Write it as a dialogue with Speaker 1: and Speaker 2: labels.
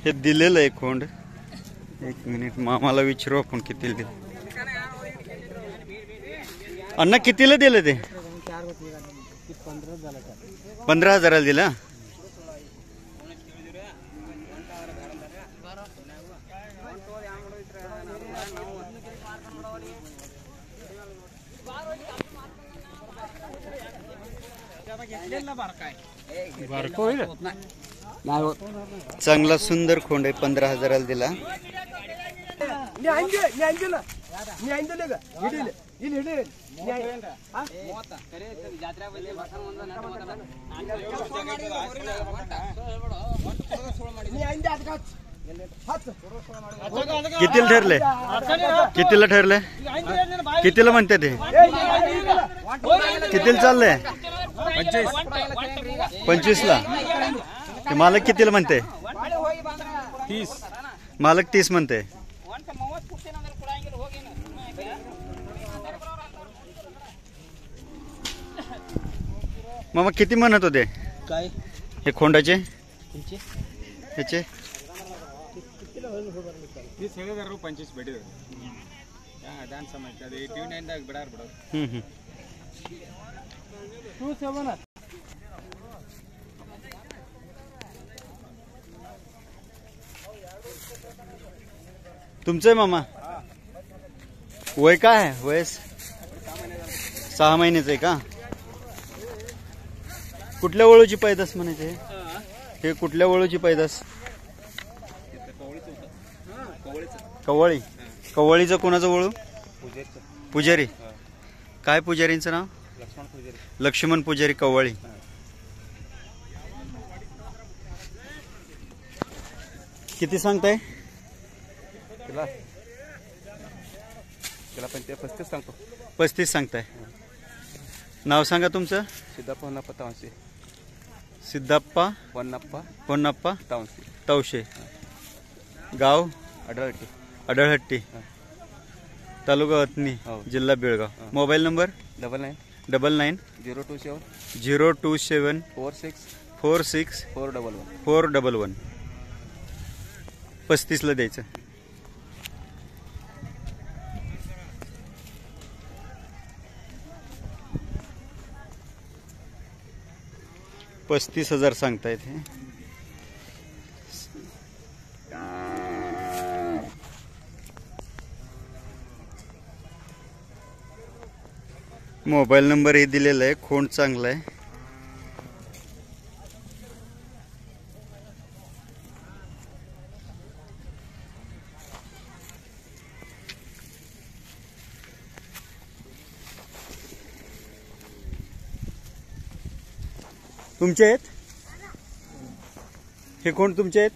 Speaker 1: हे दिलेलं आहे खोंड. एक मिनिट मामाला विचारू आपण कितीला दिलं. अण्णा कितीला दिलं ते? 15,000 दिला. चांगला सुंदर खोंड आहे. 15,000 दिला. कितीला ठरले? कितीला ठरले? कितीला म्हणते ते? कितीला चाललंय? 25ला. ते मालक कितीला म्हणते?
Speaker 2: 30.
Speaker 1: मालक 30 म्हणते. मामा किती म्हणत होते
Speaker 2: काय
Speaker 1: हे खोंडाचे? ह्याचे
Speaker 2: 25 भेटेल.
Speaker 1: तुमचं आहे मामा? वय काय आहे? वयस 6 महिन्याचं आहे का? कुठल्या वळूची पैदास म्हणायचे? हे कुठल्या वळूची पैदास? कवळी. कवळीचं कोणाचं वळू? पुजारी. काय पुजारींचं नाव? लक्ष्मण पुजारी कवळी. किती सांगताय?
Speaker 2: त्याला 35 सांगतो.
Speaker 1: 35 सांगताय. नाव सांगा तुमचं?
Speaker 2: सिद्धप्पा होन्नप्पा तावसे.
Speaker 1: सिद्धप्पा
Speaker 2: होन्नप्पा
Speaker 1: तवशे. गाव
Speaker 2: अडळहट्टी.
Speaker 1: अडळहट्टी. तालुका अथनी, जिल्हा बेळगाव. Mobile number 99 027 46 411. 35ला द्यायचं. $35,000 सांगतायत हे. मोबाईल नंबर हे दिलेला आहे. खोंड चांगला आहे. तुमचे आहेत हे खोंड? तुमचे आहेत?